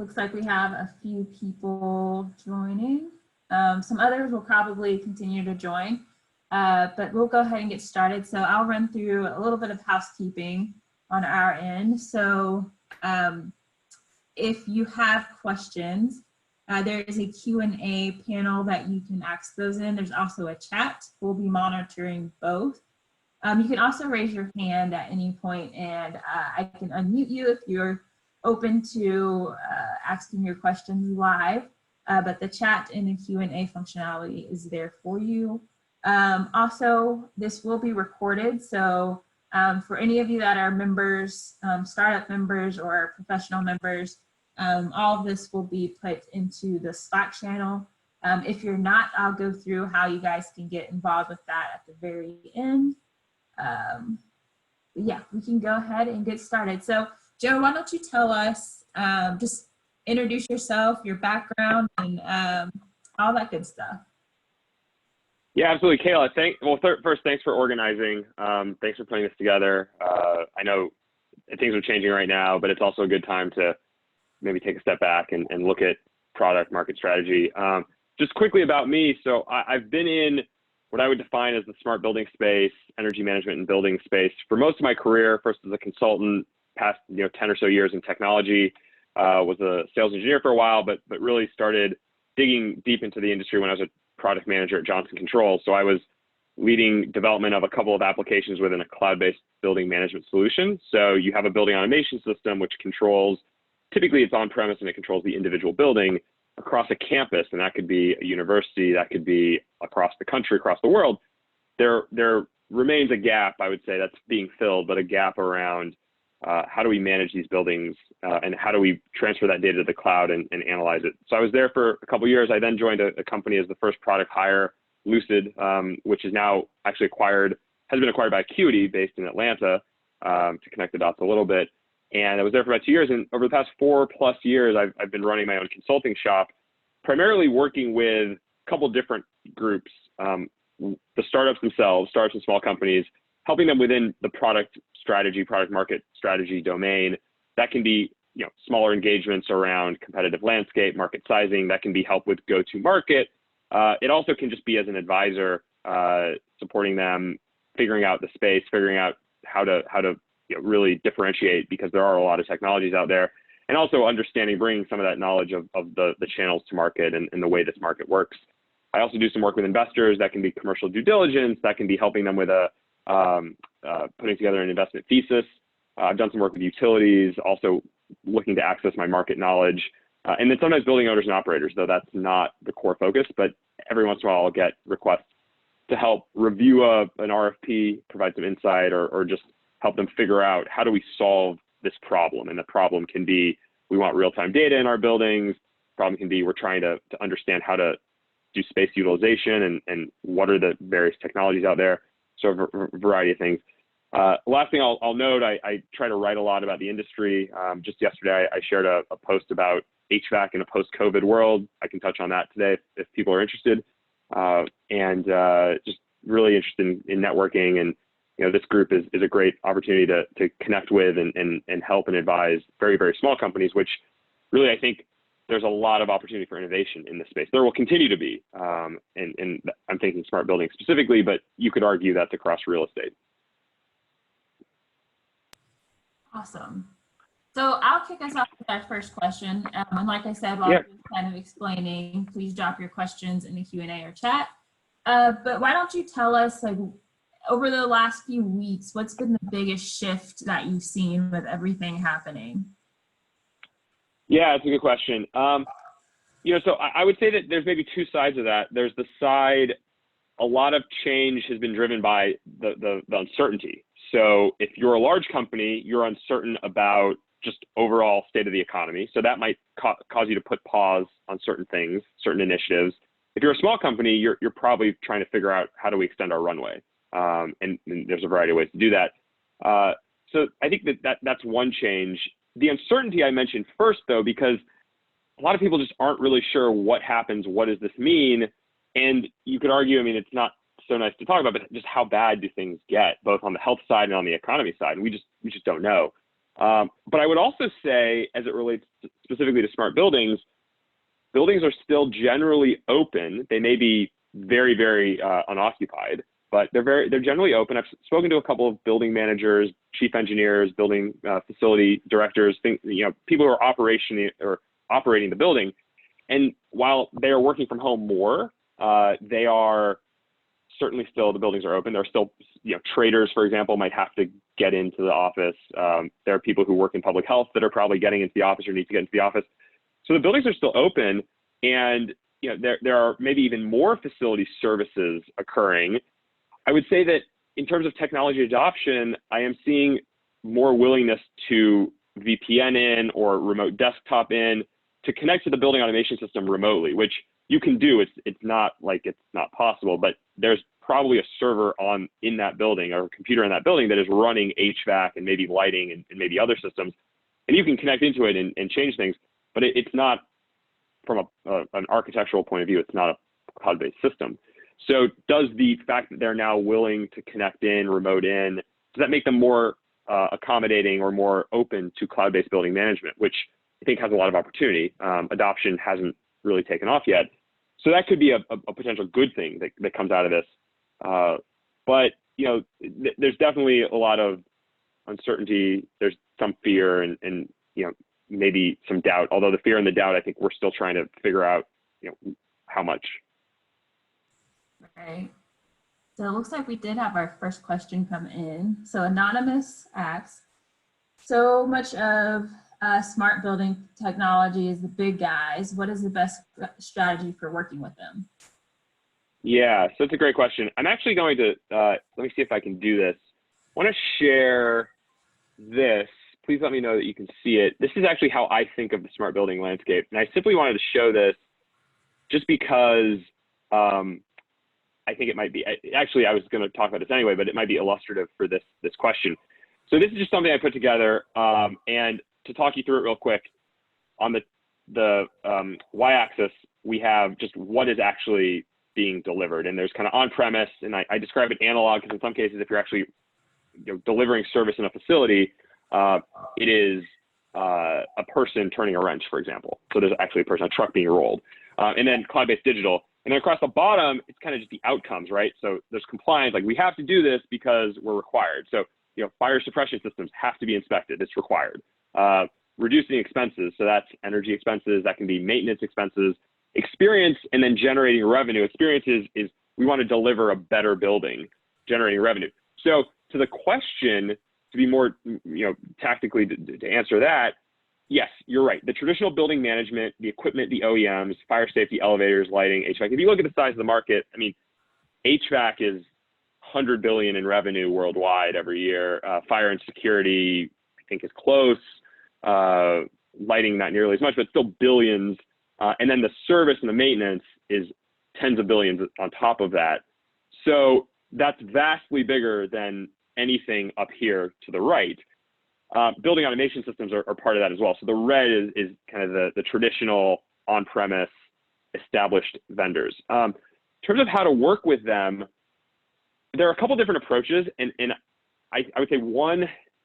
Looks like we have a few people joining. Some others will probably continue to join, but we'll go ahead and get started. So I'll run through a little bit of housekeeping on our end. So if you have questions, there is a Q&A panel that you can ask those in. There's also a chat. We'll be monitoring both. You can also raise your hand at any point and I can unmute you if you're open to asking your questions live, but the chat and the Q&A functionality is there for you. Also, this will be recorded, so for any of you that are members, startup members or professional members, all of this will be put into the Slack channel. If you're not, I'll go through how you guys can get involved with that at the very end. Yeah, we can go ahead and get started. So Joe, why don't you tell us, just introduce yourself, your background, and all that good stuff. Yeah, absolutely. Kayla, first, thanks for organizing. Thanks for putting this together. I know things are changing right now, but it's also a good time to maybe take a step back and look at product market strategy. Just quickly about me. So I've been in what I would define as the smart building space, energy management and building space for most of my career, first as a consultant, past 10 or so years in technology, was a sales engineer for a while, but really started digging deep into the industry when I was a product manager at Johnson Controls. So I was leading development of a couple of applications within a cloud-based building management solution. So you have a building automation system which controls, typically it's on-premise and it controls the individual building across a campus, and that could be a university, that could be across the country, across the world. There remains a gap, I would say, that's being filled, but a gap around how do we manage these buildings and how do we transfer that data to the cloud and analyze it. So I was there for a couple of years. I then joined a company as the first product hire, Lucid, which is now actually has been acquired by Acuity based in Atlanta, to connect the dots a little bit. And I was there for about 2 years. And over the past 4+ years, I've been running my own consulting shop, primarily working with a couple of different groups, the startups themselves, startups and small companies, helping them within the product strategy, product market strategy domain. That can be smaller engagements around competitive landscape, market sizing. That can be help with go-to-market. It also can just be as an advisor, supporting them, figuring out the space, figuring out how to really differentiate, because there are a lot of technologies out there, and also understanding, bringing some of that knowledge of the channels to market and the way this market works. I also do some work with investors. That can be commercial due diligence. That can be helping them with putting together an investment thesis. I've done some work with utilities, also looking to access my market knowledge. And then sometimes building owners and operators, though that's not the core focus, but every once in a while I'll get requests to help review an RFP, provide some insight, or just help them figure out how do we solve this problem. And the problem can be, we want real-time data in our buildings. The problem can be, we're trying to understand how to do space utilization and what are the various technologies out there. So a variety of things. Last thing I'll note, I try to write a lot about the industry. Just yesterday, I shared a post about HVAC in a post-COVID world. I can touch on that today if people are interested. And just really interested in networking. And this group is a great opportunity to connect with and help and advise very, very small companies, which really I think there's a lot of opportunity for innovation in this space. There will continue to be, and I'm thinking smart building specifically, but you could argue that's across real estate. Awesome. So I'll kick us off with our first question. And like I said, while I was kind of explaining, please drop your questions in the Q&A or chat. But why don't you tell us, over the last few weeks, what's been the biggest shift that you've seen with everything happening? Yeah, it's a good question. So I would say that there's maybe two sides of that. There's the side, a lot of change has been driven by the uncertainty. So if you're a large company, you're uncertain about just overall state of the economy. So that might cause you to put pause on certain things, certain initiatives. If you're a small company, you're probably trying to figure out how do we extend our runway. And there's a variety of ways to do that. So I think that's one change. The uncertainty I mentioned first, though, because a lot of people just aren't really sure what happens, what does this mean? And you could argue, it's not so nice to talk about, but just how bad do things get, both on the health side and on the economy side? And we just don't know. But I would also say, as it relates specifically to smart buildings, buildings are still generally open. They may be very, very unoccupied, but they're generally open. I've spoken to a couple of building managers, chief engineers, building facility directors, people who are operating the building. And while they are working from home more, they are certainly still, the buildings are open. There are still, traders, for example, might have to get into the office. There are people who work in public health that are probably getting into the office or need to get into the office. So the buildings are still open, and there are maybe even more facility services occurring. I would say that in terms of technology adoption, I am seeing more willingness to VPN in or remote desktop in to connect to the building automation system remotely, which you can do. It's not like it's not possible, but there's probably a server in that building or a computer in that building that is running HVAC and maybe lighting and maybe other systems, and you can connect into it and change things. But it's not, from an architectural point of view, it's not a cloud-based system. So does the fact that they're now willing to connect in, remote in, does that make them more accommodating or more open to cloud-based building management, which I think has a lot of opportunity? Adoption hasn't really taken off yet. So that could be a potential good thing that comes out of this. But there's definitely a lot of uncertainty. There's some fear and maybe some doubt, although the fear and the doubt, I think we're still trying to figure out, how much. Right. So it looks like we did have our first question come in. So Anonymous asks, so much of smart building technology is the big guys. What is the best strategy for working with them? Yeah, so it's a great question. I'm actually going to, let me see if I can do this. I want to share this. Please let me know that you can see it. This is actually how I think of the smart building landscape. And I simply wanted to show this just because I think it might be, actually I was going to talk about this anyway, but it might be illustrative for this question. So this is just something I put together, and to talk you through it real quick, on the y-axis, we have just what is actually being delivered. And there's kind of on-premise, and I describe it analog because in some cases, if you're actually delivering service in a facility, it is a person turning a wrench, for example. So there's actually a truck being rolled. And then cloud-based digital. And then across the bottom, it's kind of just the outcomes, right? So there's compliance, like we have to do this because we're required. So, fire suppression systems have to be inspected, it's required. Reducing expenses, so that's energy expenses, that can be maintenance expenses. Experience, and then generating revenue. Experience is we want to deliver a better building, generating revenue. So to the question, to be more tactically to answer that, yes, you're right. The traditional building management, the equipment, the OEMs, fire safety, elevators, lighting, HVAC. If you look at the size of the market, I mean, HVAC is 100 billion in revenue worldwide every year. Fire and security, I think, is close. Lighting, not nearly as much, but still billions. And then the service and the maintenance is tens of billions on top of that. So that's vastly bigger than anything up here to the right. Building automation systems are part of that as well. So the red is kind of the traditional on-premise established vendors. In terms of how to work with them, there are a couple different approaches, and I would say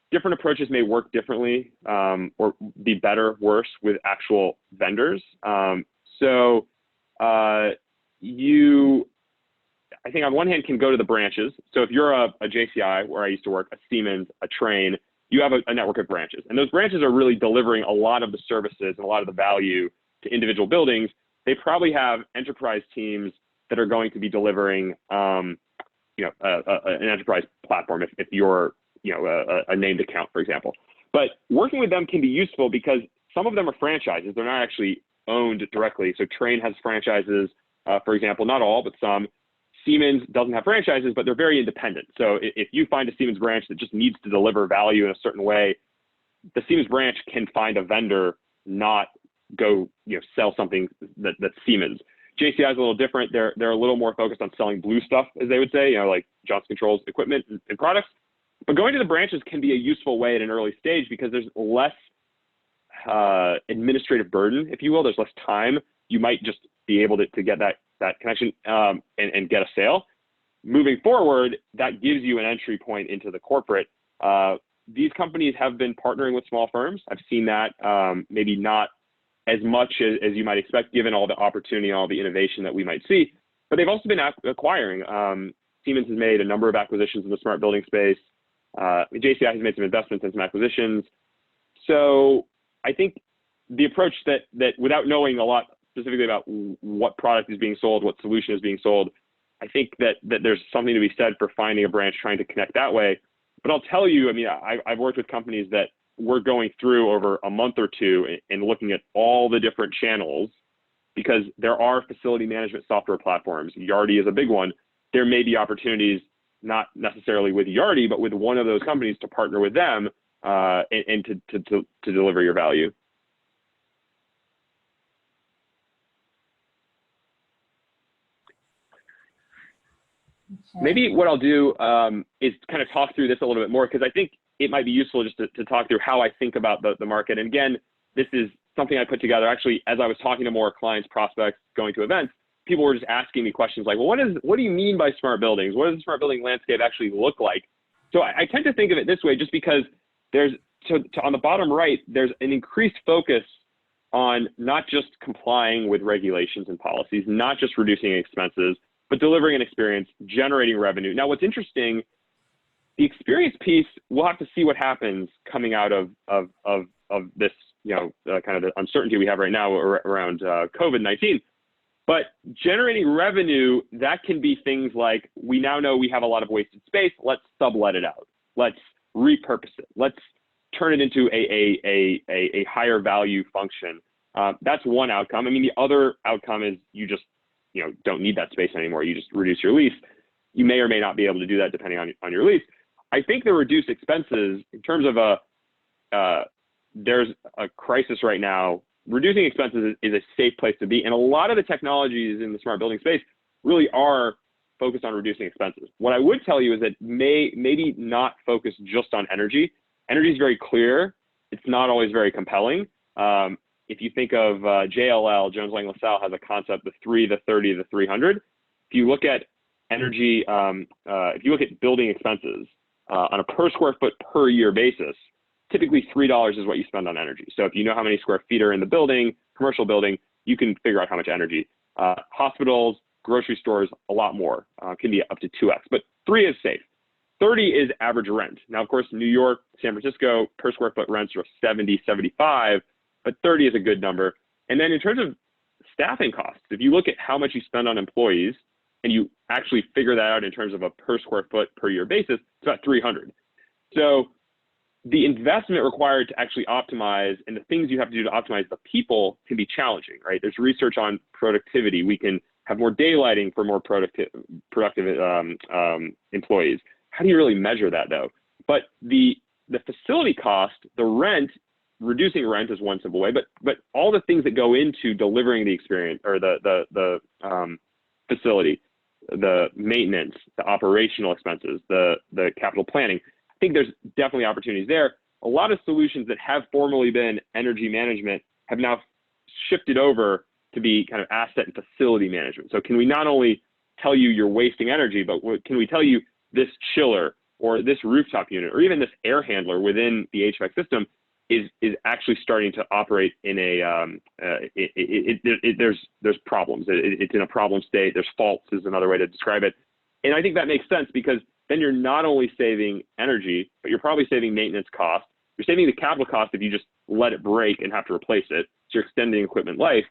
different approaches may work differently or be better, worse with actual vendors. I think on one hand can go to the branches. So if you're a JCI, where I used to work, a Siemens, a Trane, you have a network of branches. And those branches are really delivering a lot of the services and a lot of the value to individual buildings. They probably have enterprise teams that are going to be delivering an enterprise platform if you're a named account, for example. But working with them can be useful because some of them are franchises. They're not actually owned directly. So Trane has franchises, for example, not all, but some. Siemens doesn't have franchises, but they're very independent. So if you find a Siemens branch that just needs to deliver value in a certain way, the Siemens branch can find a vendor, not go sell something that's Siemens. JCI is a little different. They're a little more focused on selling blue stuff, as they would say, like Johnson Controls equipment and products. But going to the branches can be a useful way at an early stage because there's less administrative burden, if you will. There's less time. You might just be able to get that connection and get a sale. Moving forward, that gives you an entry point into the corporate these companies have been partnering with small firms. I've seen that, maybe not as much as you might expect, given all the opportunity and all the innovation that we might see, but they've also been acquiring. Siemens has made a number of acquisitions in the smart building space. JCI has made some investments and some acquisitions. So I think the approach that without knowing a lot specifically about what product is being sold, what solution is being sold, I think that there's something to be said for finding a branch, trying to connect that way. But I'll tell you, I mean, I've worked with companies that we're going through over a month or two and looking at all the different channels, because there are facility management software platforms. Yardi is a big one. There may be opportunities, not necessarily with Yardi, but with one of those companies to partner with them and to deliver your value. Okay. Maybe what I'll do is kind of talk through this a little bit more, because I think it might be useful just to talk through how I think about the market. And again, this is something I put together actually as I was talking to more clients, prospects, going to events. People were just asking me questions like, well, what do you mean by smart buildings? What does the smart building landscape actually look like? So I tend to think of it this way, just because there's, on the bottom right, there's an increased focus on not just complying with regulations and policies, not just reducing expenses, but delivering an experience, generating revenue. Now, what's interesting, the experience piece, we'll have to see what happens coming out of this, kind of the uncertainty we have right now around COVID-19. But generating revenue, that can be things like, we now know we have a lot of wasted space. Let's sublet it out. Let's repurpose it. Let's turn it into a higher value function. That's one outcome. I mean, the other outcome is you just don't need that space anymore. You just reduce your lease. You may or may not be able to do that depending on your lease. I think the reduced expenses, in terms of there's a crisis right now. Reducing expenses is a safe place to be. And a lot of the technologies in the smart building space really are focused on reducing expenses. What I would tell you is that maybe not focus just on energy. Energy is very clear. It's not always very compelling. If you think of JLL, Jones Lang LaSalle has a concept, the 3, the 30, the 300. If you look at energy, if you look at building expenses on a per square foot per year basis, typically $3 is what you spend on energy. So if you know how many square feet are in the building, commercial building, you can figure out how much energy. Hospitals, grocery stores, a lot more, can be up to 2x, but 3 is safe. 30 is average rent. Now, of course, New York, San Francisco, per square foot rents are 70, 75, but 30 is a good number. And then in terms of staffing costs, if you look at how much you spend on employees and you actually figure that out in terms of a per square foot per year basis, it's about 300. So the investment required to actually optimize and the things you have to do to optimize the people can be challenging, right? There's research on productivity. We can have more daylighting for more productive employees. How do you really measure that though? But the facility cost, the rent, reducing rent is one simple way, but all the things that go into delivering the experience or the facility, the maintenance, the operational expenses, the capital planning, I think there's definitely opportunities there. A lot of solutions that have formerly been energy management have now shifted over to be kind of asset and facility management. So can we not only tell you you're wasting energy, but can we tell you this chiller or this rooftop unit or even this air handler within the HVAC system is actually starting to operate in a, there's problems. It's in a problem state. There's faults is another way to describe it. And I think that makes sense because then you're not only saving energy, but you're probably saving maintenance costs. You're saving the capital cost if you just let it break and have to replace it. So you're extending equipment life.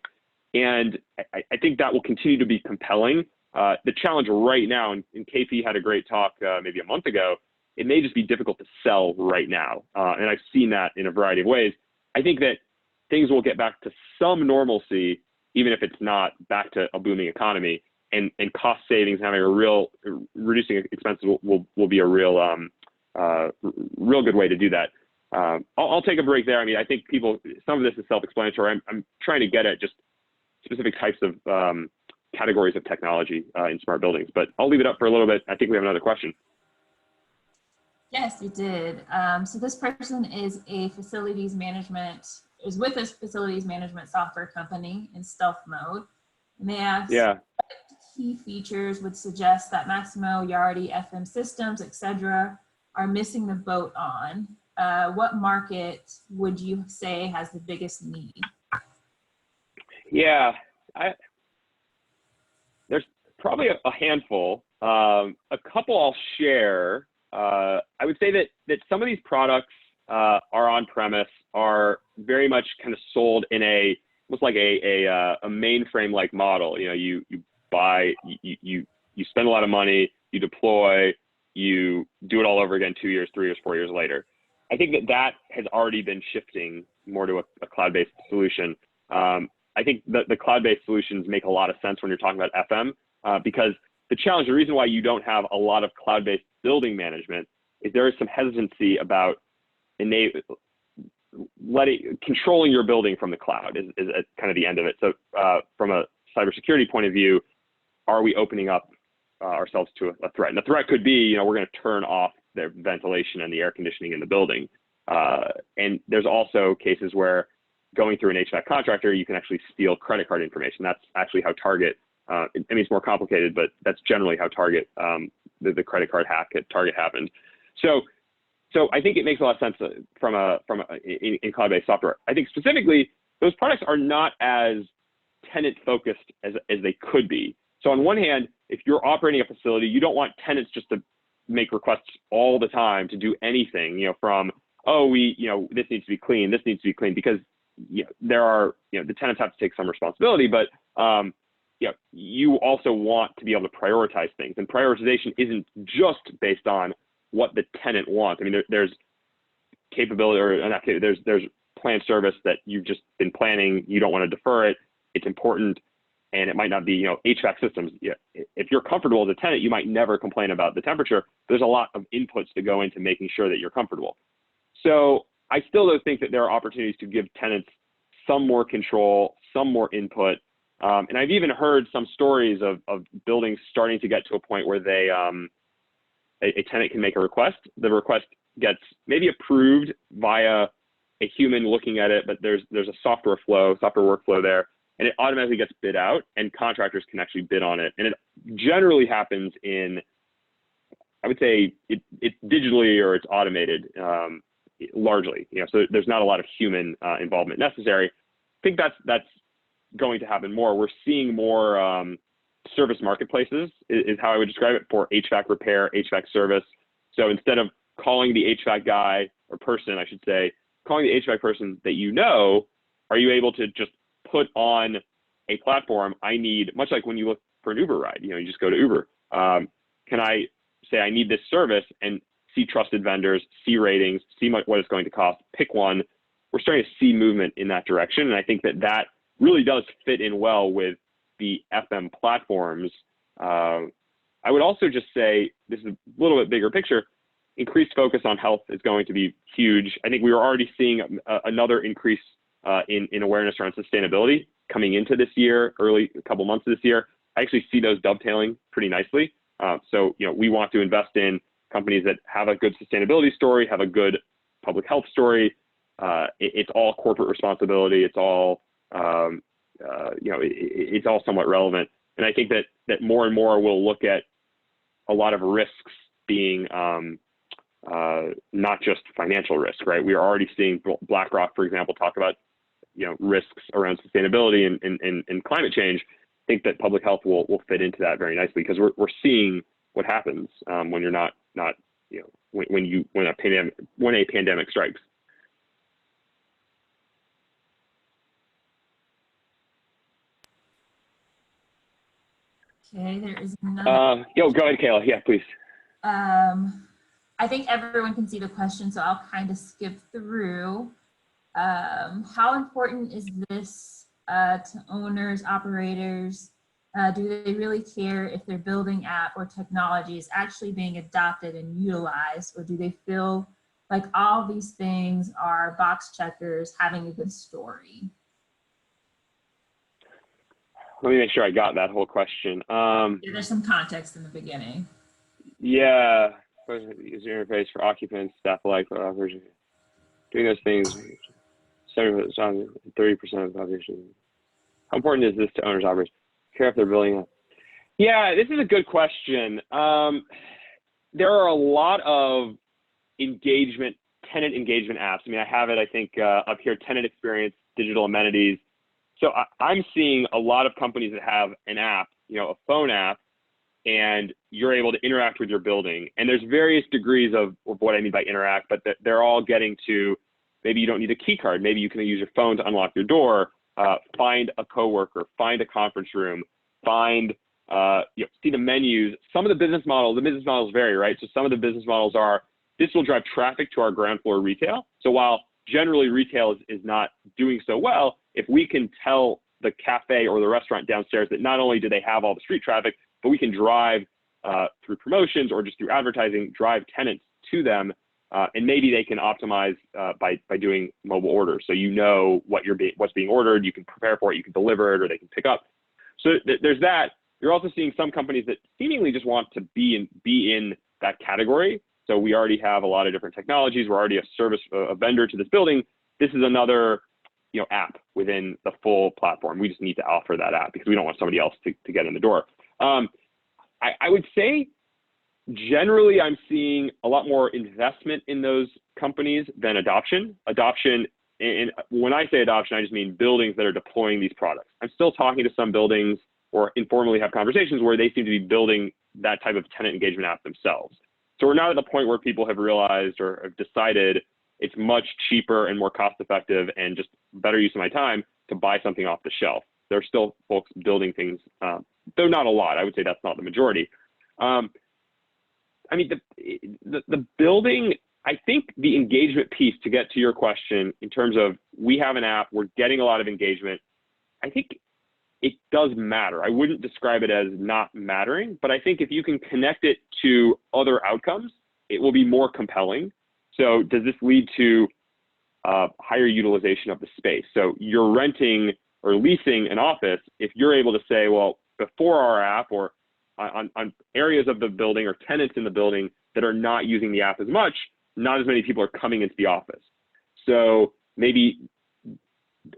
And I think that will continue to be compelling. The challenge right now, and KP had a great talk maybe a month ago, it may just be difficult to sell right now. And I've seen that in a variety of ways. I think that things will get back to some normalcy, even if it's not back to a booming economy. And cost savings, having a real reducing expenses will be a real good way to do that. I'll take a break there. I mean, I think some of this is self-explanatory. I'm trying to get at just specific types of categories of technology in smart buildings, but I'll leave it up for a little bit. I think we have another question. Yes, you did. So this person is with a facilities management software company in stealth mode. And they ask, what key features would suggest that Maximo, Yardi, FM systems, etc., are missing the boat on? what market would you say has the biggest need? Yeah, there's probably a handful. A couple I'll share. I would say that some of these products are on premise, are very much kind of sold in almost like a mainframe like model. You know, you buy, you spend a lot of money, you deploy, you do it all over again 2 years, 3 years, 4 years later. I think that has already been shifting more to a cloud-based solution. I think the cloud-based solutions make a lot of sense when you're talking about FM, because the challenge, the reason why you don't have a lot of cloud-based building management is there is some hesitancy about controlling your building from the cloud is kind of the end of it. So from a cybersecurity point of view, are we opening up ourselves to a threat? And the threat could be, you know, we're going to turn off the ventilation and the air conditioning in the building. And there's also cases where going through an HVAC contractor, you can actually steal credit card information. That's actually how Target, I mean, it's more complicated, but that's generally how Target, the credit card hack at Target happened. So I think it makes a lot of sense in cloud-based software. I think specifically, those products are not as tenant focused as they could be. So on one hand, if you're operating a facility, you don't want tenants just to make requests all the time to do anything, you know, from, oh, this needs to be clean, this needs to be clean, because the tenants have to take some responsibility, but you also want to be able to prioritize things, and prioritization isn't just based on what the tenant wants. I mean, there's capability, or not capability, there's planned service that you've just been planning, you don't want to defer it, it's important, and it might not be, you know, HVAC systems. If you're comfortable as a tenant, you might never complain about the temperature. There's a lot of inputs to go into making sure that you're comfortable. So I still don't think that there are opportunities to give tenants some more control, some more input. And I've even heard some stories of buildings starting to get to a point where they, a tenant can make a request. The request gets maybe approved via a human looking at it, but there's a software workflow there, and it automatically gets bid out, and contractors can actually bid on it. And it generally happens in, I would say it's digitally, or it's automated largely. You know, so there's not a lot of human involvement necessary. I think that's going to happen more. We're seeing more service marketplaces is how I would describe it, for HVAC repair, HVAC service. So instead of calling the HVAC guy, or person, I should say, calling the HVAC person that you know, are you able to just put on a platform, I need, much like when you look for an Uber ride, you know, you just go to Uber. Can I say I need this service, and see trusted vendors, see ratings, see what it's going to cost, pick one? We're starting to see movement in that direction. And I think that really does fit in well with the FM platforms. I would also just say, this is a little bit bigger picture, increased focus on health is going to be huge. I think we were already seeing another increase in awareness around sustainability coming into this year, early couple months of this year. I actually see those dovetailing pretty nicely. So, you know, we want to invest in companies that have a good sustainability story, have a good public health story. It's all corporate responsibility. It's all, it's all somewhat relevant. And I think that more and more we'll look at a lot of risks being not just financial risk, right? We are already seeing BlackRock, for example, talk about, you know, risks around sustainability and climate change. I think that public health will fit into that very nicely, because we're seeing what happens when you're not you know, when a pandemic strikes. Okay, there is another. Go ahead, Kayla. Yeah, please. I think everyone can see the question, so I'll kind of skip through. How important is this to owners, operators? Do they really care if their building app or technology is actually being adopted and utilized, or do they feel like all these things are box checkers having a good story? Let me make sure I got that whole question. There's some context in the beginning. Yeah, user interface for occupants, staff alike, for operators. Doing those things, 30% of the population. How important is this to owners, operators? Care if they're building up? Yeah, this is a good question. There are a lot of engagement tenant engagement apps. I mean, I have it, I think, up here, tenant experience, digital amenities. So I'm seeing a lot of companies that have an app, a phone app, and you're able to interact with your building. And there's various degrees of what I mean by interact, but they're all getting to, maybe you don't need a key card. Maybe you can use your phone to unlock your door, find a coworker, find a conference room, find, see the menus. Some of the business models vary, right? So some of the business models are, this will drive traffic to our ground floor retail. So while generally retail is not doing so well, if we can tell the cafe or the restaurant downstairs that not only do they have all the street traffic, but we can drive through promotions or just through advertising, drive tenants to them, and maybe they can optimize by doing mobile orders. So what's being ordered, you can prepare for it, you can deliver it, or they can pick up. So there's that. You're also seeing some companies that seemingly just want to be in that category. So we already have a lot of different technologies. We're already a vendor to this building. This is another app within the full platform. We just need to offer that app because we don't want somebody else to get in the door. I would say generally I'm seeing a lot more investment in those companies than adoption. And when I say adoption, I just mean buildings that are deploying these products. I'm still talking to some buildings or informally have conversations where they seem to be building that type of tenant engagement app themselves. So we're not at the point where people have realized or have decided it's much cheaper and more cost effective and just better use of my time to buy something off the shelf. There are still folks building things, though not a lot. I would say that's not the majority. I mean, the building, I think the engagement piece, to get to your question in terms of we have an app, we're getting a lot of engagement, I think it does matter. I wouldn't describe it as not mattering, but I think if you can connect it to other outcomes, it will be more compelling. So does this lead to higher utilization of the space? So you're renting or leasing an office, if you're able to say, well, before our app or on areas of the building or tenants in the building that are not using the app as much, not as many people are coming into the office. So maybe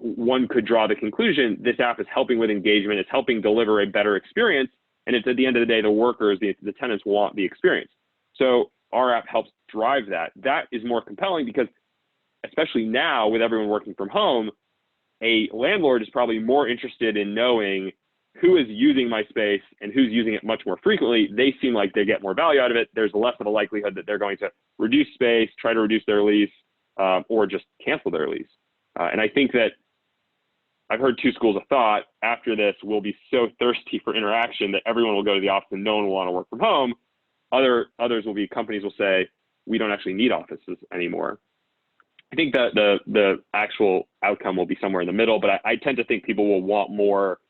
one could draw the conclusion this app is helping with engagement, it's helping deliver a better experience, and it's at the end of the day, the workers, the tenants want the experience. So our app helps drive that. That is more compelling because especially now with everyone working from home, a landlord is probably more interested in knowing who is using my space and who's using it much more frequently. They seem like they get more value out of it. There's less of a likelihood that they're going to reduce space, try to reduce their lease, or just cancel their lease. And I think that I've heard two schools of thought. After this, we'll be so thirsty for interaction that everyone will go to the office and no one will want to work from home. Others will be, companies will say, we don't actually need offices anymore. I think that the actual outcome will be somewhere in the middle, but I tend to think people will want more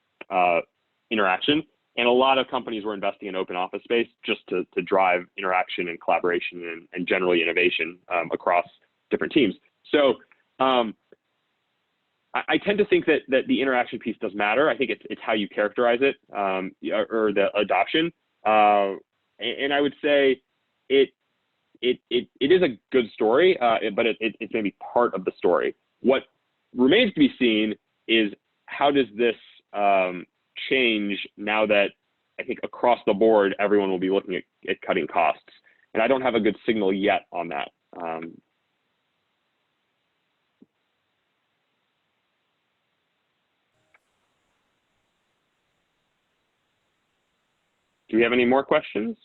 interaction. And a lot of companies were investing in open office space just to drive interaction and collaboration and generally innovation across different teams. So I tend to think that the interaction piece does matter. I think it's how you characterize it or the adoption. And I would say it is a good story, but it's maybe part of the story. What remains to be seen is how does this change now that I think across the board, everyone will be looking at cutting costs. And I don't have a good signal yet on that. Do we have any more questions?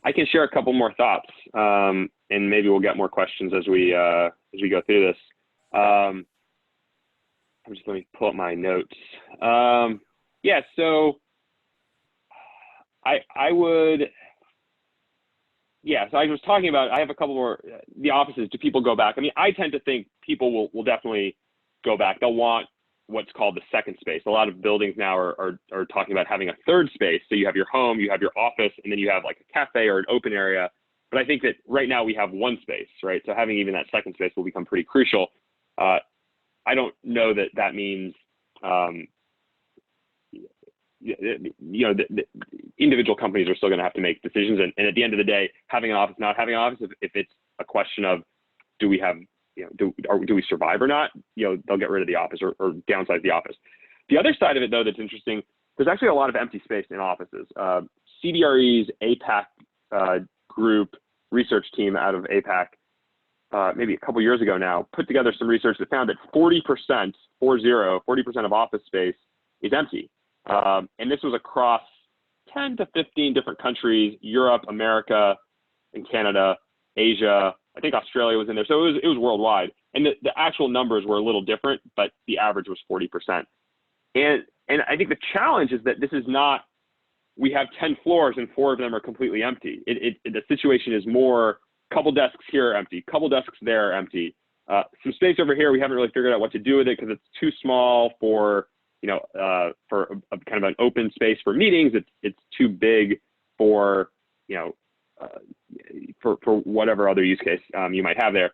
I can share a couple more thoughts, and maybe we'll get more questions as we go through this. I'm just let me pull up my notes. Yeah, so I would. Yeah, so I was talking about, I have a couple more, the offices, do people go back? I mean, I tend to think people will definitely go back. They'll want what's called the second space. A lot of buildings now are talking about having a third space. So you have your home, you have your office, and then you have like a cafe or an open area. But I think that right now we have one space, right? So having even that second space will become pretty crucial. I don't know that that means, the individual companies are still going to have to make decisions. And at the end of the day, having an office, not having an office, if it's a question of, do we have, do we survive or not, they'll get rid of the office or downsize the office. The other side of it, though, that's interesting there's actually a lot of empty space in offices. CBRE's APAC group research team out of APAC, maybe a couple years ago now, put together some research that found that 40% of office space is empty. And this was across 10 to 15 different countries: Europe, America, and Canada, Asia. I think Australia was in there. So it was worldwide. And the actual numbers were a little different, but the average was 40%. And I think the challenge is that this is not, we have 10 floors and 4 of them are completely empty. The situation is more, couple desks here are empty, couple desks there are empty. Some space over here, we haven't really figured out what to do with it because it's too small for, for a kind of an open space for meetings. It's too big for, for whatever other use case you might have there.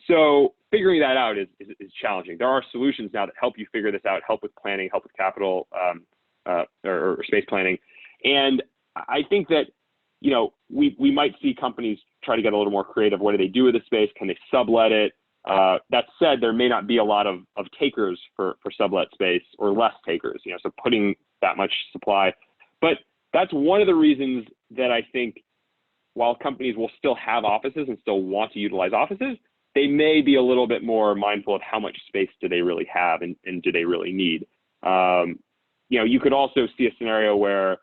So figuring that out is challenging. There are solutions now that help you figure this out, help with planning, help with capital or space planning. And I think that, we might see companies try to get a little more creative. What do they do with the space? Can they sublet it? That said, there may not be a lot of takers for sublet space, or less takers, so putting that much supply. But that's one of the reasons that I think while companies will still have offices and still want to utilize offices, they may be a little bit more mindful of how much space do they really have and do they really need. You could also see a scenario where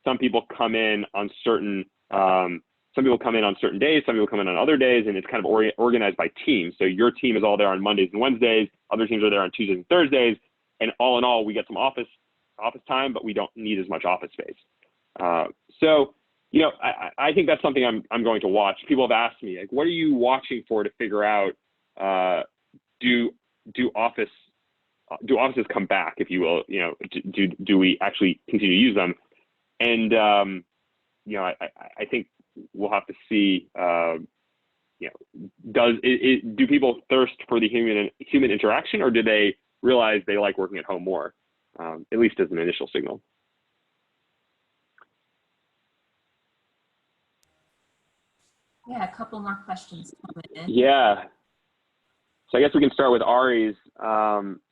some people come in on certain days, some people come in on other days, and it's kind of organized by teams. So your team is all there on Mondays and Wednesdays, other teams are there on Tuesdays and Thursdays, and all in all, we get some office time, but we don't need as much office space. I think that's something I'm going to watch. People have asked me, like, what are you watching for to figure out, do offices come back, if you will, do we actually continue to use them? And, I think we'll have to see, do people thirst for the human interaction, or do they realize they like working at home more, at least as an initial signal? Yeah, a couple more questions coming in. Yeah. So I guess we can start with Ari's.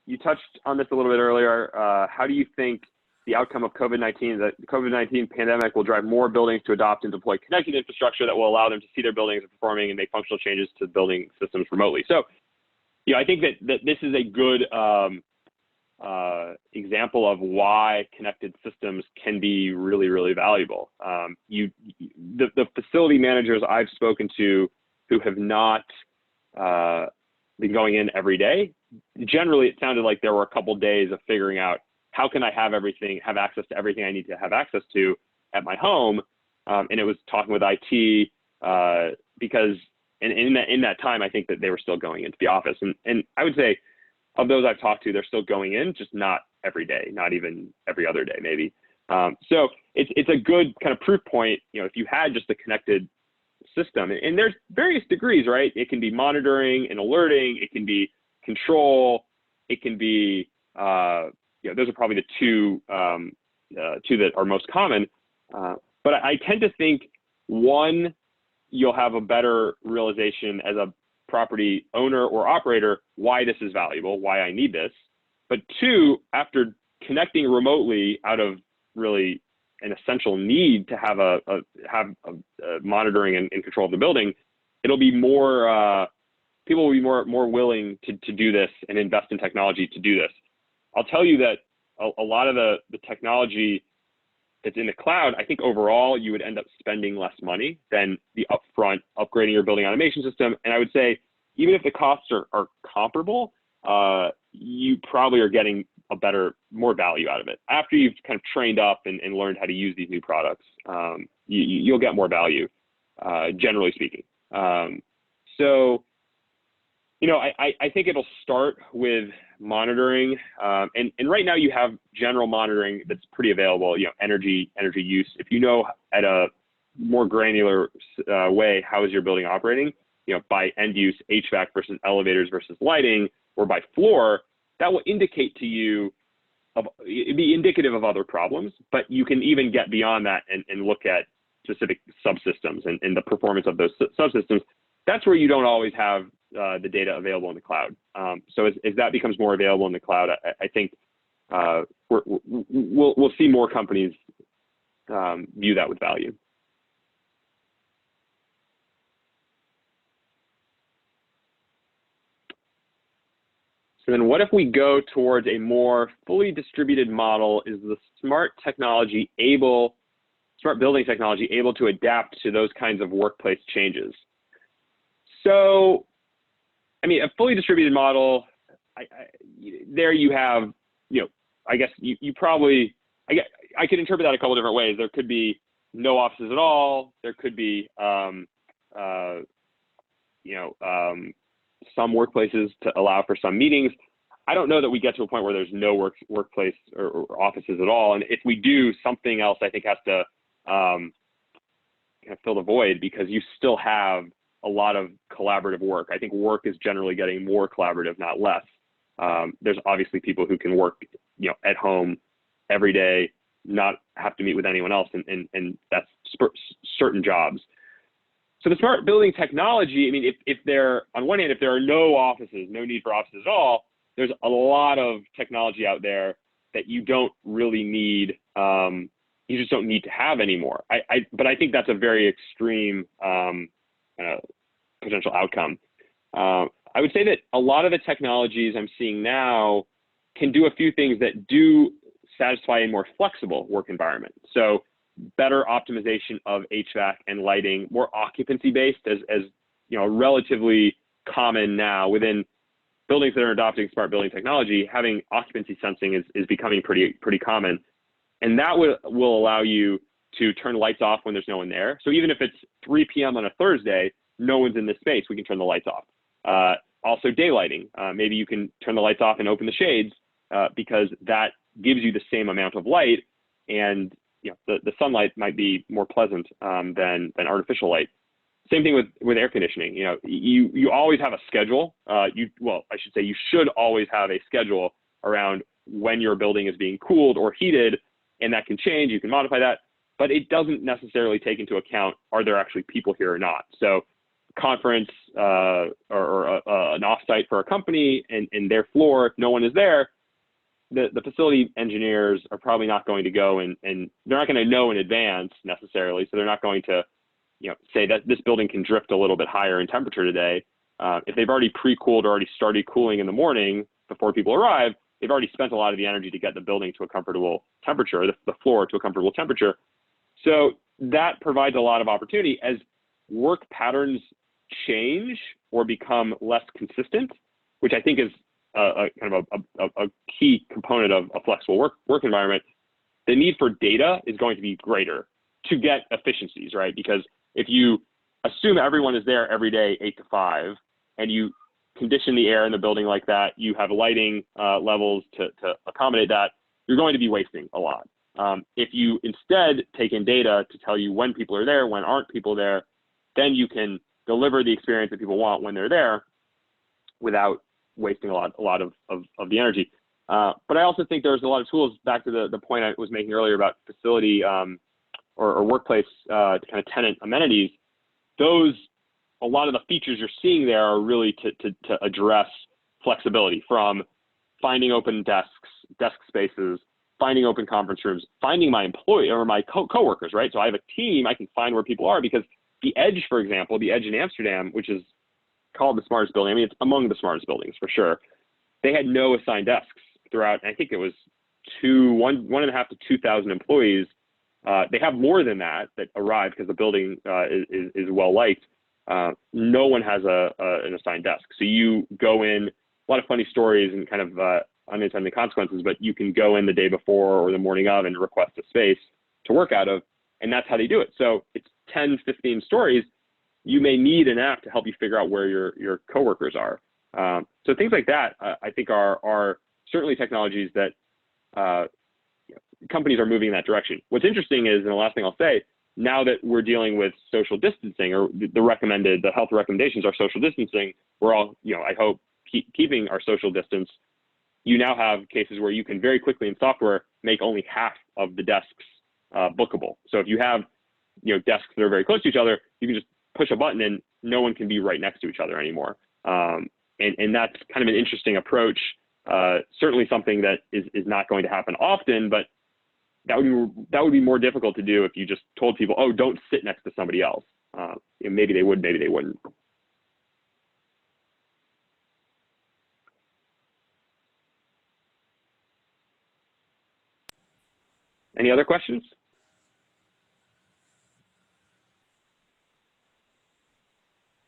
You touched on this a little bit earlier. How do you think the outcome of COVID-19, the COVID-19 pandemic, will drive more buildings to adopt and deploy connected infrastructure that will allow them to see their buildings performing and make functional changes to building systems remotely? So, I think that this is a good example of why connected systems can be really, really valuable. The facility managers I've spoken to who have not been going in every day, generally it sounded like there were a couple days of figuring out, how can I have access to everything I need to have access to at my home? And it was talking with IT because in that time, I think that they were still going into the office. And I would say, of those I've talked to, they're still going in, just not every day, not even every other day, maybe. So it's a good kind of proof point, if you had just a connected system, and there's various degrees, right? It can be monitoring and alerting, it can be control, it can be, those are probably the two that are most common. But I tend to think, one, you'll have a better realization as a property owner or operator why this is valuable, why I need this. But two, after connecting remotely out of really an essential need to have a monitoring and control of the building, it'll be more, people will be more willing to do this and invest in technology to do this. I'll tell you that a lot of the technology that's in the cloud, I think overall you would end up spending less money than the upfront upgrading your building automation system. And I would say, even if the costs are comparable, you probably are getting more value out of it. After you've kind of trained up and learned how to use these new products, you'll get more value, generally speaking. So, I think it'll start with monitoring, and right now you have general monitoring that's pretty available. Energy use. If you know at a more granular way how is your building operating, by end use, HVAC versus elevators versus lighting, or by floor, that will indicate to you it'd be indicative of other problems. But you can even get beyond that and look at specific subsystems and the performance of those subsystems. That's where you don't always have the data available in the cloud. So as that becomes more available in the cloud, I think we'll see more companies view that with value. So then what if we go towards a more fully distributed model? Is the smart building technology able to adapt to those kinds of workplace changes? So, I mean, a fully distributed model, there you have, I guess you probably, I could interpret that a couple different ways. There could be no offices at all. There could be, some workplaces to allow for some meetings. I don't know that we get to a point where there's no workplace or offices at all. And if we do, something else I think has to kind of fill the void, because you still have a lot of collaborative work. I think work is generally getting more collaborative, not less. There's obviously people who can work, at home every day, not have to meet with anyone else, and that's certain jobs. So the smart building technology, I mean, if there, on one hand, if there are no offices, no need for offices at all, there's a lot of technology out there that you don't really need, you just don't need to have anymore. But I think that's a very extreme potential outcome. I would say that a lot of the technologies I'm seeing now can do a few things that do satisfy a more flexible work environment. So better optimization of HVAC and lighting, more occupancy based, as relatively common now within buildings that are adopting smart building technology. Having occupancy sensing is becoming pretty common, and that will allow you to turn lights off when there's no one there. So even if it's 3 p.m. on a Thursday, no one's in this space, we can turn the lights off. Also daylighting, maybe you can turn the lights off and open the shades, because that gives you the same amount of light, and the sunlight might be more pleasant than artificial light. Same thing with air conditioning. You always have a schedule. You should always have a schedule around when your building is being cooled or heated, and that can change. You can modify that, but it doesn't necessarily take into account, are there actually people here or not? So conference or an offsite for a company and their floor, if no one is there, the facility engineers are probably not going to go and they're not going to know in advance necessarily. So they're not going to, say that this building can drift a little bit higher in temperature today. If they've already pre-cooled or already started cooling in the morning before people arrive, they've already spent a lot of the energy to get the building to a comfortable temperature, the floor to a comfortable temperature. So that provides a lot of opportunity as work patterns change or become less consistent, which I think is a kind of a key component of a flexible work environment. The need for data is going to be greater to get efficiencies, right? Because if you assume everyone is there every day, 8 to 5, and you condition the air in the building like that, you have lighting levels to accommodate that, you're going to be wasting a lot. If you instead take in data to tell you when people are there, when aren't people there, then you can deliver the experience that people want when they're there without wasting a lot of the energy. But I also think there's a lot of tools, back to the point I was making earlier about facility or workplace kind of tenant amenities. A lot of the features you're seeing there are really to address flexibility, from finding open desks, desk spaces, finding open conference rooms, finding my employee or my coworkers, right? So I have a team, I can find where people are, because the Edge, for example, the Edge in Amsterdam, which is called the smartest building, I mean, it's among the smartest buildings for sure. They had no assigned desks throughout, and I think it was 1.5 to 2,000 employees. They have more than that arrived because the building is well liked. No one has an assigned desk. So you go in, a lot of funny stories and kind of unintended consequences, but you can go in the day before or the morning of and request a space to work out of, and that's how they do it. So it's 10, 15 stories. You may need an app to help you figure out where your coworkers are. So things like that, I think are certainly technologies that companies are moving in that direction. What's interesting is, and the last thing I'll say, now that we're dealing with social distancing, or the health recommendations are social distancing, we're all, I hope, keeping our social distance. You now have cases where you can very quickly in software make only half of the desks bookable. So if you have, desks that are very close to each other, you can just push a button and no one can be right next to each other anymore. And that's kind of an interesting approach certainly something that is not going to happen often, but that would be more difficult to do if you just told people, oh, don't sit next to somebody else. Maybe they would, maybe they wouldn't. Any other questions?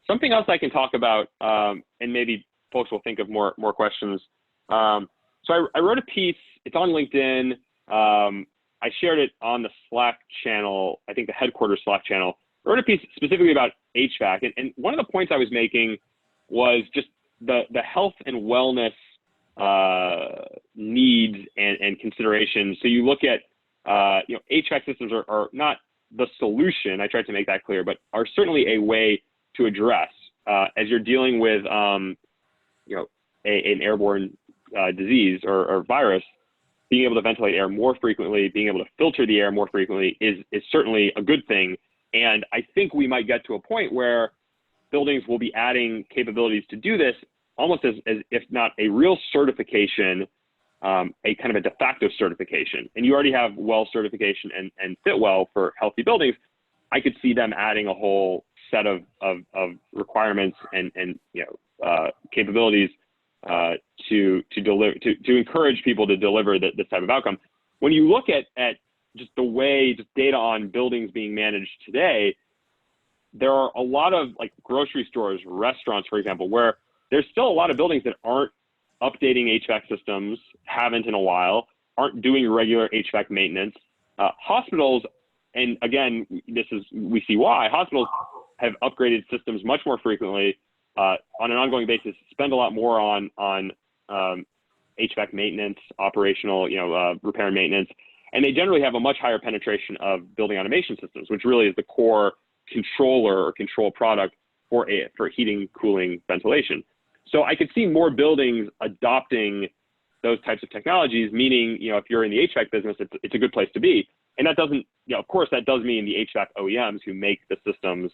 Something else I can talk about, and maybe folks will think of more questions. So I wrote a piece. It's on LinkedIn. I shared it on the Slack channel, I think the headquarters Slack channel. I wrote a piece specifically about HVAC. And one of the points I was making was just the health and wellness needs and considerations. So you look at, HVAC systems are not the solution. I tried to make that clear, but are certainly a way to address as you're dealing with, an airborne disease or virus. Being able to ventilate air more frequently, being able to filter the air more frequently is certainly a good thing. And I think we might get to a point where buildings will be adding capabilities to do this almost as if not a real certification, a kind of a de facto certification. And you already have WELL certification and Fitwell for healthy buildings. I could see them adding a whole set of requirements and capabilities to encourage people to deliver this type of outcome. When you look at just the way just data on buildings being managed today, there are a lot of like grocery stores, restaurants, for example, where there's still a lot of buildings that aren't updating HVAC systems, haven't in a while, aren't doing regular HVAC maintenance. Hospitals, and again, we see why, hospitals have upgraded systems much more frequently on an ongoing basis, spend a lot more on HVAC maintenance, operational, repair and maintenance, and they generally have a much higher penetration of building automation systems, which really is the core controller or control product for heating, cooling, ventilation. So I could see more buildings adopting those types of technologies, meaning, if you're in the HVAC business, it's a good place to be. And that doesn't, of course, that does mean the HVAC OEMs who make the systems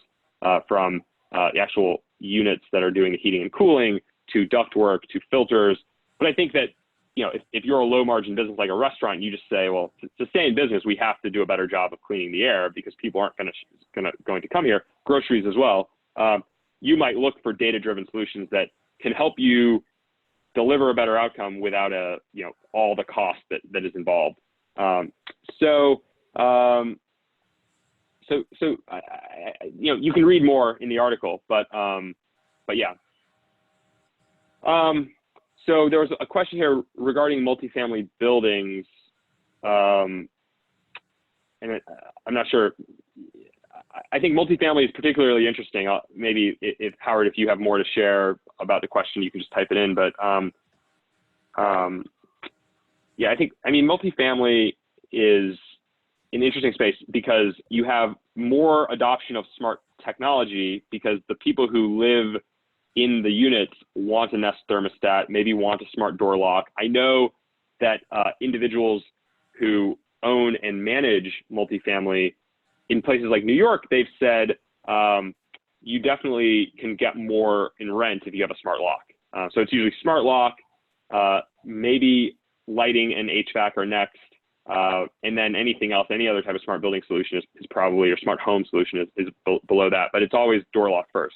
from the actual units that are doing the heating and cooling to ductwork to filters. But I think that, if you're a low margin business like a restaurant, you just say, well, to stay in business, we have to do a better job of cleaning the air because people aren't going to come here. Groceries as well. You might look for data-driven solutions that can help you deliver a better outcome without all the cost that is involved. So you can read more in the article, but yeah. So there was a question here regarding multifamily buildings, and I'm not sure. I think multifamily is particularly interesting. Maybe if Howard, if you have more to share about the question, you can just type it in. But yeah, I mean, multifamily is an interesting space because you have more adoption of smart technology because the people who live in the units want a Nest thermostat, maybe want a smart door lock. I know that individuals who own and manage multifamily in places like New York, they've said you definitely can get more in rent if you have a smart lock. So it's usually smart lock, maybe lighting and HVAC are next, and then anything else, any other type of smart building solution is probably, or smart home solution is below that, but it's always door lock first.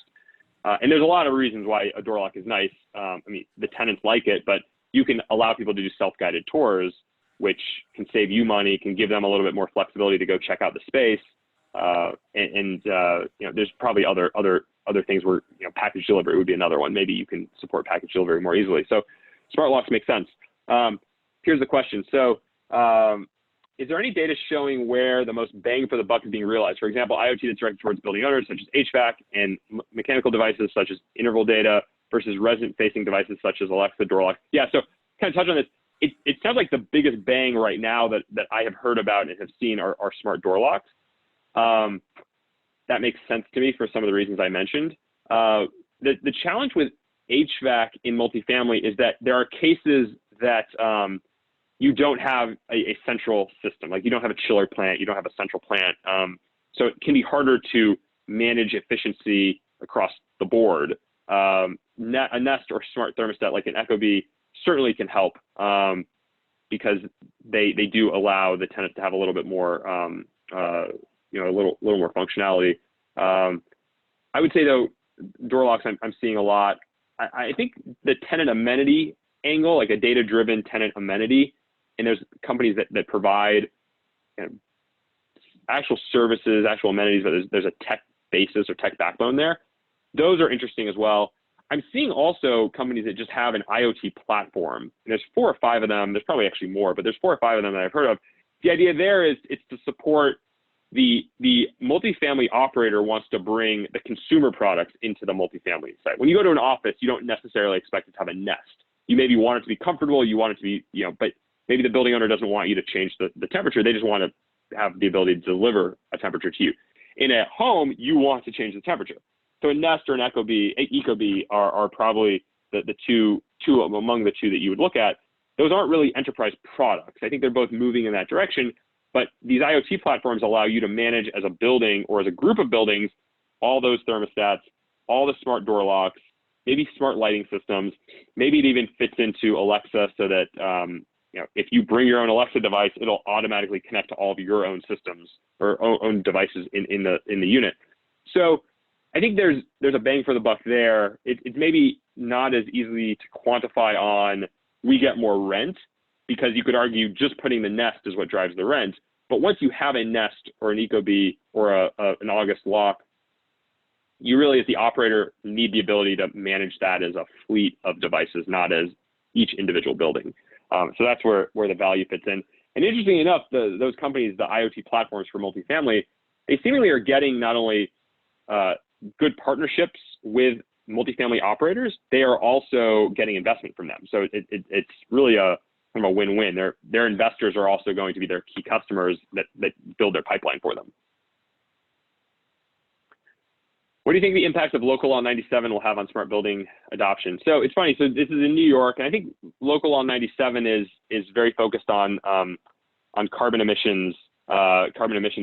And there's a lot of reasons why a door lock is nice. I mean, the tenants like it, but you can allow people to do self-guided tours, which can save you money, can give them a little bit more flexibility to go check out the space. There's probably other things where, package delivery would be another one. Maybe you can support package delivery more easily. So smart locks make sense. Here's the question. So, is there any data showing where the most bang for the buck is being realized? For example, IoT that's directed towards building owners, such as HVAC, and mechanical devices such as interval data versus resident-facing devices such as Alexa, door lock. Yeah, so kind of touch on this. It sounds like the biggest bang right now that I have heard about and have seen are smart door locks. That makes sense to me for some of the reasons I mentioned. The challenge with HVAC in multifamily is that there are cases that you don't have a central system, like you don't have a chiller plant, you don't have a central plant. So it can be harder to manage efficiency across the board. A Nest or smart thermostat like an ecobee certainly can help because they do allow the tenants to have a little bit more, a little more functionality. I would say though, door locks I'm seeing a lot. I think the tenant amenity angle, like a data-driven tenant amenity, and there's companies that provide actual services, actual amenities, but there's a tech basis or tech backbone there. Those are interesting as well. I'm seeing also companies that just have an IoT platform. And there's 4 or 5 of them. There's probably actually more, but there's 4 or 5 of them that I've heard of. The idea there is it's to support the multifamily operator wants to bring the consumer products into the multifamily site. When you go to an office, you don't necessarily expect it to have a Nest. You maybe want it to be comfortable. You want it to be, but maybe the building owner doesn't want you to change the temperature. They just want to have the ability to deliver a temperature to you. In a home, you want to change the temperature. So a Nest or an Ecobee are probably the two among the 2 that you would look at. Those aren't really enterprise products. I think they're both moving in that direction, but these IoT platforms allow you to manage as a building or as a group of buildings, all those thermostats, all the smart door locks, maybe smart lighting systems. Maybe it even fits into Alexa so that if you bring your own Alexa device, it'll automatically connect to all of your own systems or own devices in the unit. So I think there's a bang for the buck there. It's maybe not as easy to quantify on we get more rent, because you could argue just putting the Nest is what drives the rent. But once you have a Nest or an Ecobee or an August lock, you really, as the operator, need the ability to manage that as a fleet of devices, not as each individual building. So that's where the value fits in. And interestingly enough, those companies, the IoT platforms for multifamily, they seemingly are getting not only good partnerships with multifamily operators, they are also getting investment from them. So it's really a kind of a win-win. Their investors are also going to be their key customers that build their pipeline for them. What do you think the impact of Local Law 97 will have on smart building adoption? So it's funny. So this is in New York, and I think Local Law 97 is very focused on carbon emissions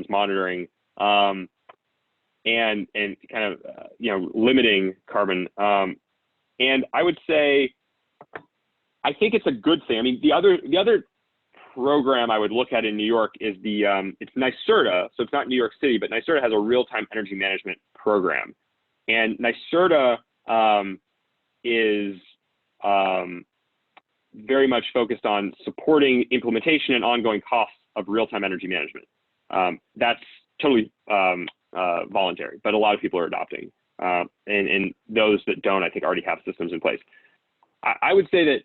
monitoring, and kind of limiting carbon. And I would say I think it's a good thing. I mean, the other program I would look at in New York is it's NYSERDA. So it's not New York City, but NYSERDA has a real-time energy management program. And NYSERDA is very much focused on supporting implementation and ongoing costs of real-time energy management. That's totally voluntary, but a lot of people are adopting. And those that don't, I think, already have systems in place. I would say that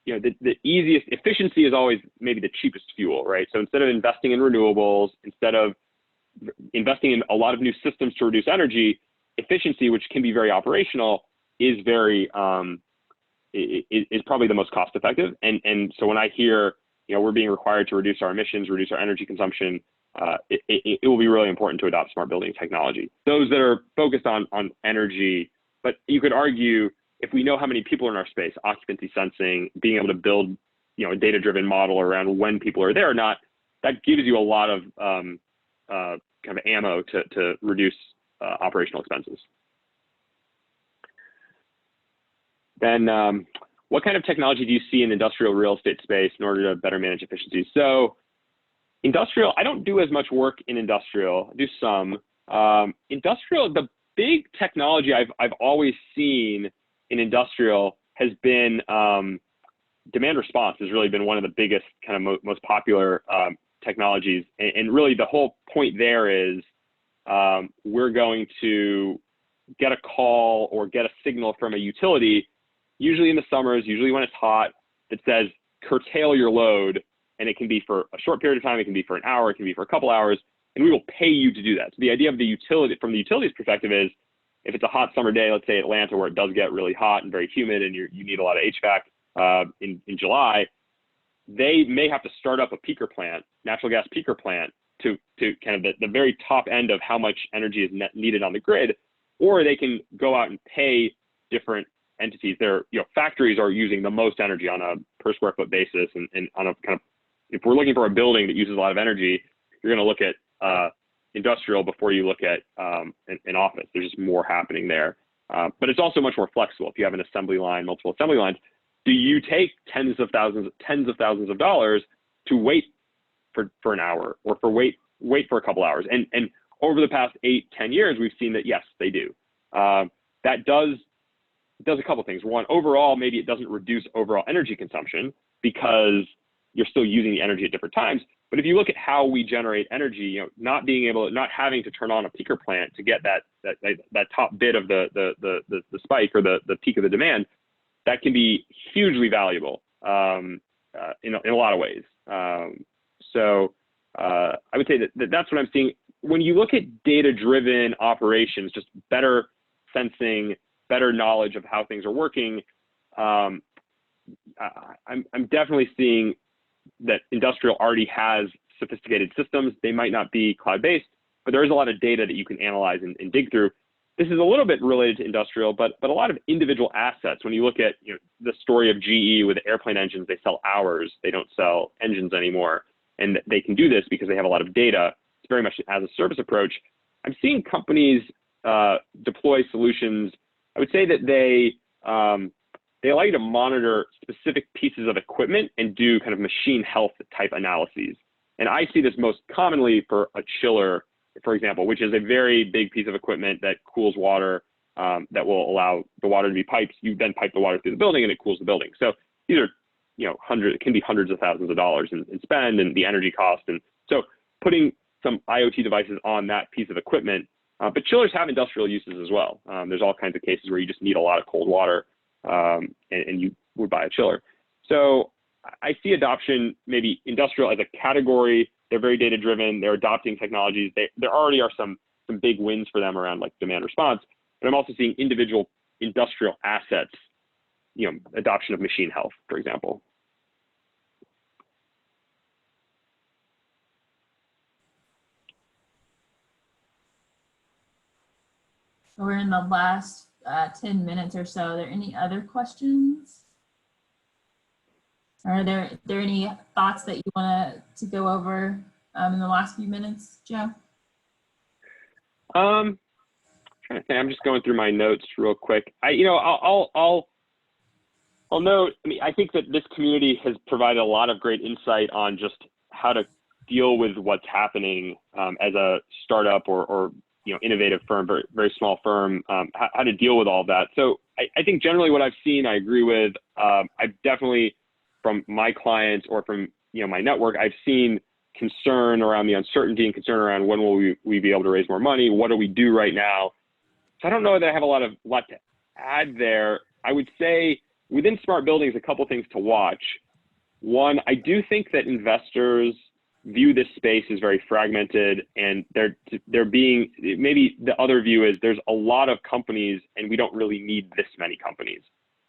the easiest efficiency is always maybe the cheapest fuel, right? So instead of investing in renewables, instead of investing in a lot of new systems to reduce energy, efficiency, which can be very operational, is very is probably the most cost effective. And so when I hear we're being required to reduce our emissions, reduce our energy consumption, it will be really important to adopt smart building technology. Those that are focused on energy, but you could argue, if we know how many people are in our space, occupancy sensing, being able to build, a data-driven model around when people are there or not, that gives you a lot of kind of ammo to reduce operational expenses. Then, what kind of technology do you see in industrial real estate space in order to better manage efficiencies? So, industrial, I don't do as much work in industrial. I do some. Industrial, the big technology I've always seen in industrial has been demand response. Has really been one of the biggest, kind of most popular technologies. And really the whole point there is we're going to get a call or get a signal from a utility, usually in the summers, usually when it's hot, that says curtail your load. And it can be for a short period of time, it can be for an hour, it can be for a couple hours, and we will pay you to do that. So the idea of the utility, from the utility's perspective, is if it's a hot summer day, let's say Atlanta, where it does get really hot and very humid, and you need a lot of HVAC in July, they may have to start up a peaker plant, natural gas peaker plant, to kind of the very top end of how much energy is needed on the grid, or they can go out and pay different entities. Factories are using the most energy on a per square foot basis, and on a kind of, if we're looking for a building that uses a lot of energy, you're going to look at industrial before you look at an office. There's just more happening there. But it's also much more flexible. If you have an assembly line, multiple assembly lines, do you take tens of thousands of dollars to wait for an hour, or wait for a couple hours? And over the past 8-10 years, we've seen that yes, they do. That does a couple things. One, overall, maybe it doesn't reduce overall energy consumption because you're still using the energy at different times. But if you look at how we generate energy, not having to turn on a peaker plant to get that top bit of the spike or the peak of the demand, that can be hugely valuable in a lot of ways. So I would say that's what I'm seeing. When you look at data-driven operations, just better sensing, better knowledge of how things are working, I'm definitely seeing that industrial already has sophisticated systems. They might not be cloud-based, but there is a lot of data that you can analyze and dig through. This is a little bit related to industrial, but a lot of individual assets. When you look at the story of GE with airplane engines, they sell hours, they don't sell engines anymore. And they can do this because they have a lot of data. It's very much as a service approach. I'm seeing companies deploy solutions. I would say that they allow you to monitor specific pieces of equipment and do kind of machine health type analyses. And I see this most commonly for a chiller, for example, which is a very big piece of equipment that cools water, that will allow the water to be piped. You then pipe the water through the building and it cools the building. So these are, it can be hundreds of thousands of dollars in spend and the energy cost. And so putting some IoT devices on that piece of equipment, but chillers have industrial uses as well. There's all kinds of cases where you just need a lot of cold water, and you would buy a chiller. So I see adoption, maybe industrial as a category. They're very data driven. They're adopting technologies. There already are some big wins for them around like demand response, but I'm also seeing individual industrial assets, adoption of machine health, for example. We're in the last 10 minutes or so. Are there any other questions? Are there any thoughts that you want to go over in the last few minutes, Joe? Trying to think. I'm just going through my notes real quick. I'll note. I mean, I think that this community has provided a lot of great insight on just how to deal with what's happening as a startup or innovative firm, very, very small firm, how to deal with all that. So I think generally what I've seen, I agree with. I've definitely, from my clients or from my network, I've seen concern around the uncertainty and concern around when will we be able to raise more money? What do we do right now? So I don't know that I have a lot to add there. I would say within smart buildings, a couple things to watch. One, I do think that investors view this space as very fragmented, and they're being, maybe the other view is there's a lot of companies and we don't really need this many companies.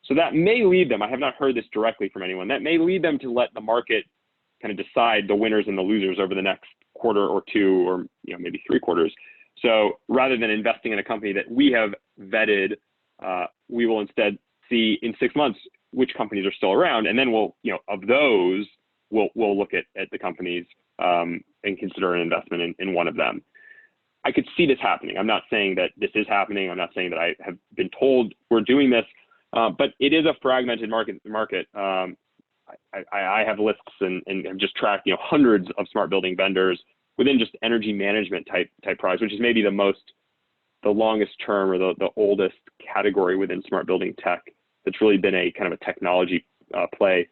So that may lead them, I have not heard this directly from anyone, that may lead them to let the market kind of decide the winners and the losers over the next quarter or two, or maybe 3 quarters. So rather than investing in a company that we have vetted, we will instead see in 6 months which companies are still around, and then we'll, of those, we'll look at the companies and consider an investment in one of them. I could see this happening. I'm not saying that this is happening. I'm not saying that I have been told we're doing this, but it is a fragmented market. I have lists and have just tracked hundreds of smart building vendors within just energy management type products, which is maybe the longest term or the oldest category within smart building tech. That's really been a kind of a technology play.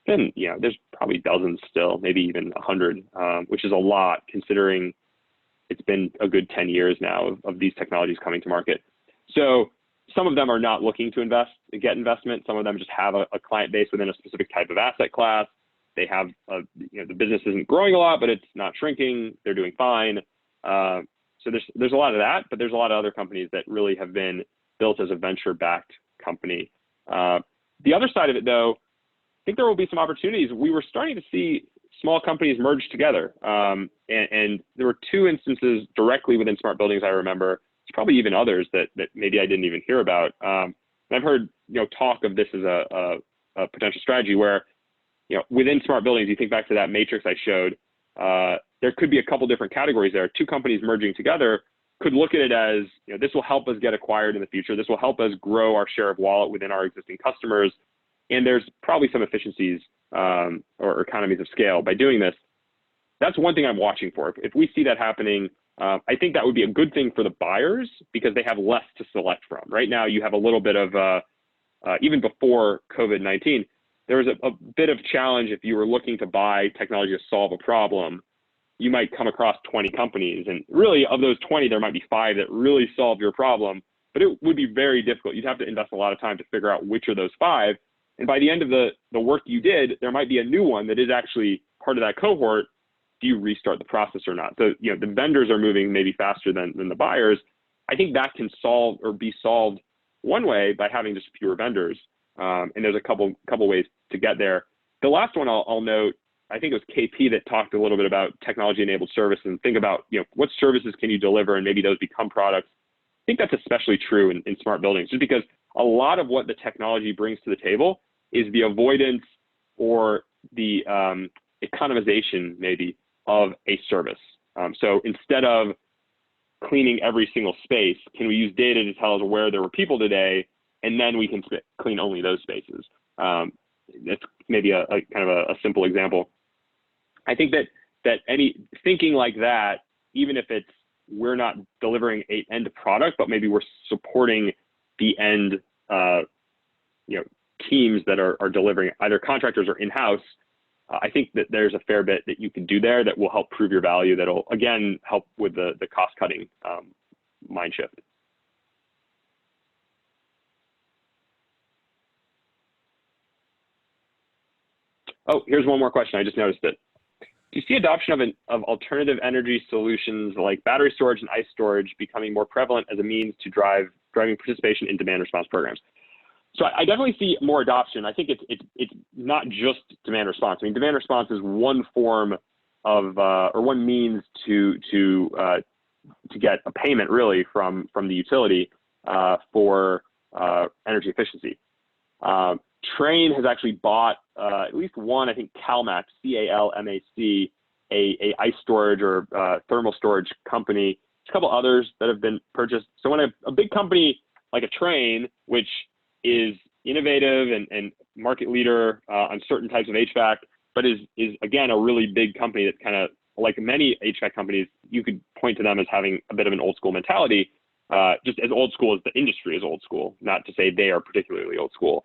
And there's probably dozens still, maybe even 100, which is a lot considering it's been a good 10 years now of these technologies coming to market. So some of them are not looking to get investment. Some of them just have a client base within a specific type of asset class. They have, the business isn't growing a lot, but it's not shrinking. They're doing fine. So there's a lot of that, but there's a lot of other companies that really have been built as a venture-backed company. The other side of it, though, I think there will be some opportunities. We were starting to see small companies merge together. And there were 2 instances directly within smart buildings I remember. There's probably even others that maybe I didn't even hear about. I've heard talk of this as a potential strategy where within smart buildings, you think back to that matrix I showed, there could be a couple different categories there. 2 companies merging together could look at it as, this will help us get acquired in the future. This will help us grow our share of wallet within our existing customers. and there's probably some efficiencies or economies of scale by doing this. That's one thing I'm watching for. If we see that happening, I think that would be a good thing for the buyers because they have less to select from. Right now, you have a little bit of, even before COVID-19, there was a bit of challenge if you were looking to buy technology to solve a problem. You might come across 20 companies, and really of those 20, there might be 5 that really solve your problem, but it would be very difficult. You'd have to invest a lot of time to figure out which of those 5. And by the end of the work you did, there might be a new one that is actually part of that cohort. Do you restart the process or not? So, you know, the vendors are moving maybe faster than the buyers. I think that can solve or be solved one way by having just fewer vendors. And there's a couple ways to get there. The last one I'll note, I think it was KP that talked a little bit about technology-enabled service and think about, you know, what services can you deliver and maybe those become products. I think that's especially true in smart buildings, just because a lot of what the technology brings to the table is the avoidance or the economization maybe of a service. So instead of cleaning every single space, can we use data to tell us where there were people today, and then we can clean only those spaces? That's maybe a kind of a simple example. I think that any thinking like that, even if it's we're not delivering an end product, but maybe we're supporting the end you know, teams that are delivering either contractors or in-house, I think that there's a fair bit that you can do there that will help prove your value. That'll again help with the cost-cutting mind shift. Oh, here's one more question. I just noticed it. Do you see adoption of alternative energy solutions like battery storage and ice storage becoming more prevalent as a means to driving participation in demand response programs? So I definitely see more adoption. I think it's not just demand response. I mean, demand response is one form of or one means to get a payment really from the utility for energy efficiency. Train has actually bought at least one, I think Hvac, C-A-L-M-A-C, a ice storage or thermal storage company. There's a couple others that have been purchased. So when a big company like a Train, which is innovative and market leader on certain types of HVAC, but is again a really big company that kind of, like many HVAC companies, you could point to them as having a bit of an old school mentality, just as old school as the industry is old school, not to say they are particularly old school.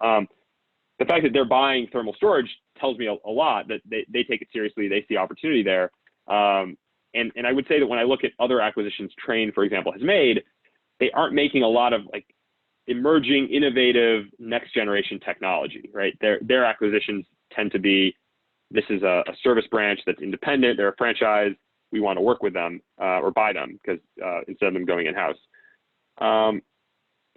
The fact that they're buying thermal storage tells me a lot that they take it seriously, they see opportunity there. And I would say that when I look at other acquisitions Train, for example, has made, they aren't making a lot of like emerging, innovative, next generation technology, right? Their acquisitions tend to be, this is a service branch that's independent, they're a franchise, we want to work with them or buy them because instead of them going in-house.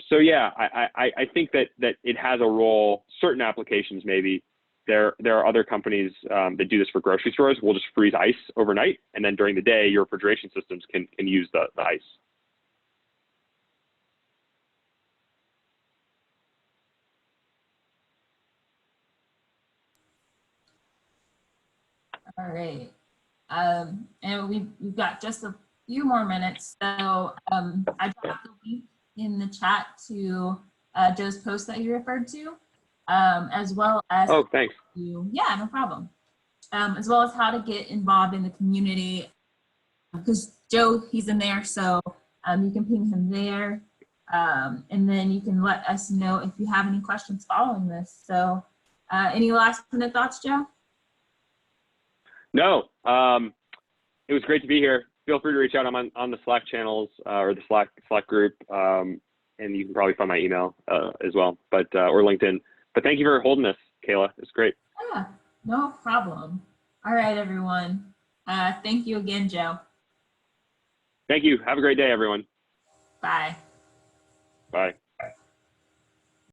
So yeah, I think that it has a role, certain applications maybe. There are other companies that do this for grocery stores. We'll just freeze ice overnight, and then during the day, your refrigeration systems can use the ice. All right. And we've got just a few more minutes. So I dropped the link in the chat to Joe's post that you referred to, as well as— Oh, thanks. Yeah, no problem. As well as how to get involved in the community, because Joe, he's in there, so you can ping him there. And then you can let us know if you have any questions following this. So any last minute thoughts, Joe? No, it was great to be here. Feel free to reach out. I'm on the Slack channels or the Slack group, and you can probably find my email as well, but or LinkedIn. But thank you for holding this, Kayla. It's great. Yeah, no problem. All right, everyone. Thank you again, Joe. Thank you. Have a great day, everyone. Bye. Bye.